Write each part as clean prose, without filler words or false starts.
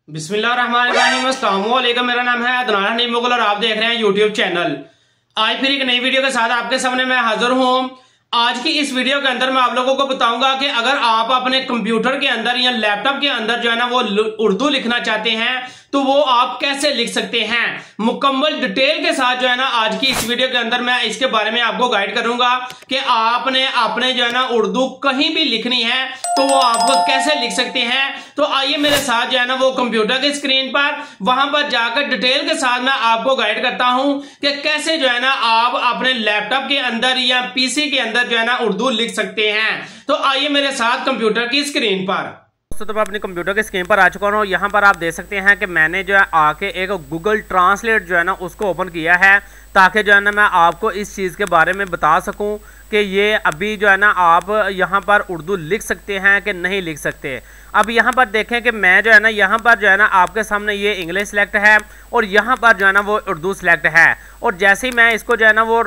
बिस्मिल्लाहिर्रहमानिर्रहीम, अस्सलामु अलैकुम। मेरा नाम है अदनान हनीफ मुगल और आप देख रहे हैं यूट्यूब चैनल। आज फिर एक नई वीडियो के साथ आपके सामने मैं हाजिर हूं। आज की इस वीडियो के अंदर मैं आप लोगों को बताऊंगा कि अगर आप अपने कंप्यूटर के अंदर या लैपटॉप के अंदर जो है ना वो उर्दू लिखना चाहते हैं तो वो आप कैसे लिख सकते हैं। मुकम्मल डिटेल के साथ जो है ना आज की इस वीडियो के अंदर मैं इसके बारे में आपको गाइड करूंगा कि आपने जो है ना उर्दू कहीं भी लिखनी है तो वो आप कैसे लिख सकते हैं। तो आइए मेरे साथ जो है ना वो कंप्यूटर की स्क्रीन पर वहां पर जाकर डिटेल के साथ मैं आपको गाइड करता हूं कि कैसे जो है ना आप अपने लैपटॉप के अंदर या पीसी के अंदर जो है ना उर्दू लिख सकते हैं। तो आइए मेरे साथ कंप्यूटर की स्क्रीन पर। तो मैं अपनी कंप्यूटर की स्क्रीन पर आ चुका हूँ। यहाँ पर आप देख सकते हैं कि मैंने जो है आके एक गूगल ट्रांसलेट जो है ना उसको ओपन किया है ताकि जो है ना मैं आपको इस चीज़ के बारे में बता सकूं कि ये अभी जो है ना आप यहाँ पर उर्दू लिख सकते हैं कि नहीं लिख सकते। अब यहाँ पर देखें कि मैं जो है ना यहाँ पर जो है ना आपके सामने ये इंग्लिश सेलेक्ट है और यहाँ पर जो है ना वो उर्दू सेलेक्ट है। और जैसे ही मैं इसको जो है ना वो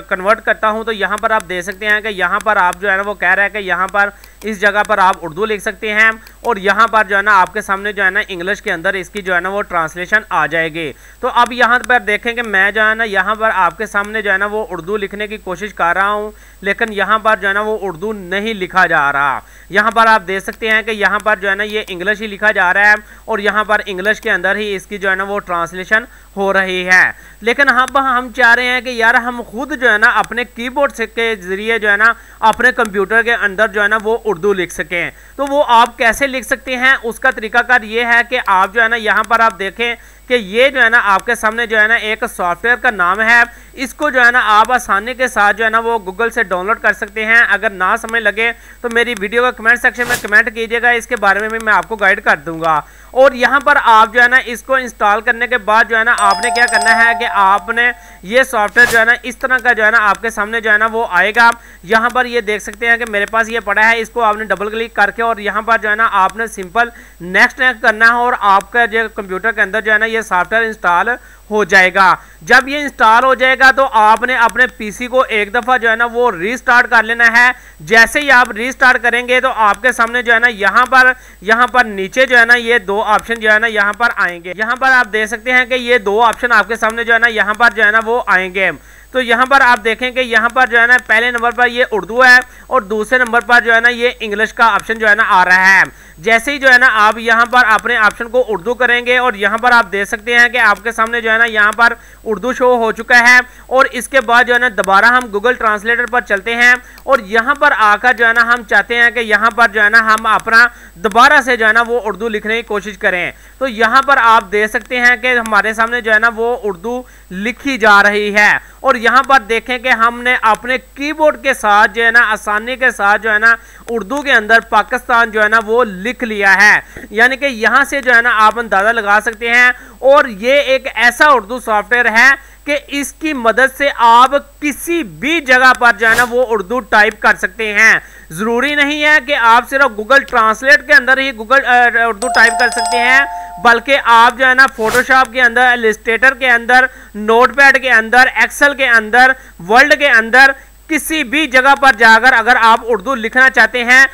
कन्वर्ट करता हूँ तो यहाँ पर आप देख सकते हैं कि यहाँ पर आप जो है ना वो कह रहा है कि यहाँ पर इस जगह पर आप उर्दू लिख सकते हैं और यहाँ पर जो है ना आपके सामने जो है ना इंग्लिश के अंदर इसकी जो है ना वो ट्रांसलेशन आ जाएगी। तो अब यहाँ पर देखें कि मैं जो है ना यहाँ पर आपके सामने जो है ना वो उर्दू लिखने की कोशिश कर रहा हूँ लेकिन यहाँ पर जो है ना वो उर्दू नहीं लिखा जा रहा। यहाँ पर आप देख सकते हैं कि यहाँ पर जो है ना ये इंग्लिश ही लिखा जा रहा है और यहाँ पर इंग्लिश के अंदर ही इसकी जो है ना वो ट्रांसलेशन हो रही है। लेकिन हम चाह रहे हैं कि यार हम खुद जो है ना अपने कीबोर्ड से के जरिए जो है ना अपने कंप्यूटर के अंदर जो है ना वो उर्दू लिख सकें। तो वो आप कैसे लिख सकते हैं उसका तरीकाकार ये है कि आप जो है ना यहाँ पर आप देखें कि ये जो है ना आपके सामने जो है ना एक सॉफ्टवेयर का नाम है। इसको जो है ना आप आसानी के साथ जो है ना वो गूगल से डाउनलोड कर सकते हैं। अगर ना समय लगे तो मेरी वीडियो का कमेंट सेक्शन में कमेंट कीजिएगा, इसके बारे में भी मैं आपको गाइड कर दूंगा। और यहाँ पर आप जो है ना इसको इंस्टॉल करने के बाद जो है ना आपने क्या करना है कि आपने ये सॉफ्टवेयर जो है ना इस तरह का जो है ना आपके सामने जो है ना वो आएगा। यहाँ पर ये देख सकते हैं कि मेरे पास ये पड़ा है, इसको आपने डबल क्लिक करके और यहाँ पर जो है ना आपने सिंपल नेक्स्ट करना है और आपका जो कंप्यूटर के अंदर जो है ना ये सॉफ्टवेयर इंस्टॉल हो जाएगा। जब ये इंस्टॉल हो जाएगा तो आपने अपने पीसी को एक दफ़ा जो है ना वो रीस्टार्ट कर लेना है। जैसे ही आप रीस्टार्ट करेंगे तो आपके सामने जो है ना यहाँ पर नीचे जो है ना ये दो ऑप्शन जो है ना यहाँ पर आएंगे। यहाँ पर आप देख सकते हैं कि ये दो ऑप्शन आपके सामने जो है ना यहाँ पर जो है ना वो आएंगे। तो यहाँ पर आप देखें कि यहाँ पर जो है ना पहले नंबर पर ये उर्दू है और दूसरे नंबर पर जो है ना ये इंग्लिश का ऑप्शन जो है ना आ रहा है। जैसे ही जो है ना आप यहाँ पर अपने ऑप्शन को उर्दू करेंगे और यहाँ पर आप देख सकते हैं कि आपके सामने जो है ना यहाँ पर उर्दू शो हो चुका है। और इसके बाद जो है ना दोबारा हम गूगल ट्रांसलेटर पर चलते हैं और यहाँ पर आकर जो है ना हम चाहते हैं कि यहाँ पर जो है ना हम अपना दोबारा से जो है ना वो उर्दू लिखने की कोशिश करें। तो यहाँ पर आप देख सकते हैं कि हमारे सामने जो है ना वो उर्दू लिखी जा रही है और यहाँ पर देखें कि हमने अपने कीबोर्ड के साथ जो है ना आसानी के साथ जो है ना उर्दू के अंदर पाकिस्तान जो है ना वो लिख लिया है। यानी कि यहाँ से जो है ना आप अंदाजा लगा सकते हैं। और ये एक ऐसा उर्दू सॉफ्टवेयर है कि इसकी मदद से आप किसी भी जगह पर जो है ना वो उर्दू टाइप कर सकते हैं। ज़रूरी नहीं है कि आप सिर्फ गूगल ट्रांसलेट के अंदर ही उर्दू टाइप कर सकते हैं, बल्कि आप जो है ना फोटोशॉप के अंदर, इलस्ट्रेटर के अंदर, नोटपैड के अंदर, एक्सेल के अंदर, वर्ड के अंदर किसी भी जगह पर जाकर अगर आप उर्दू लिखना चाहते हैं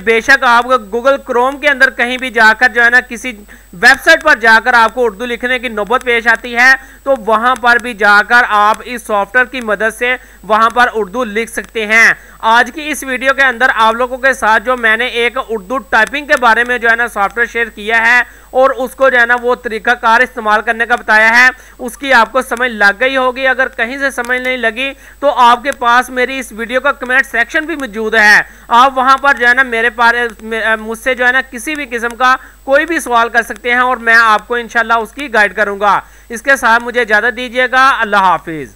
बेशक आप गूगल क्रोम के अंदर कहीं भी जाकर जो है ना किसी वेबसाइट पर जाकर आपको उर्दू लिखने की नौबत पेश आती है तो वहां पर भी जाकर आप इस सॉफ्टवेयर की मदद से वहां पर उर्दू लिख सकते हैं। आज की इस वीडियो के अंदर आप लोगों के साथ जो मैंने एक उर्दू टाइपिंग के बारे में जो है ना सॉफ्टवेयर शेयर किया है और उसको जो है ना वो तरीकाकार इस्तेमाल करने का बताया है, उसकी आपको समझ लग गई होगी। अगर कहीं से समझ नहीं लगी तो आपके पास मेरी इस वीडियो का कमेंट सेक्शन भी मौजूद है, आप वहां पर जो है ना मेरे पास मुझसे जो है ना किसी भी किस्म का कोई भी सवाल कर सकते हैं और मैं आपको इंशाल्लाह उसकी गाइड करूंगा। इसके साथ मुझे इजाजत दीजिएगा। अल्लाह हाफिज।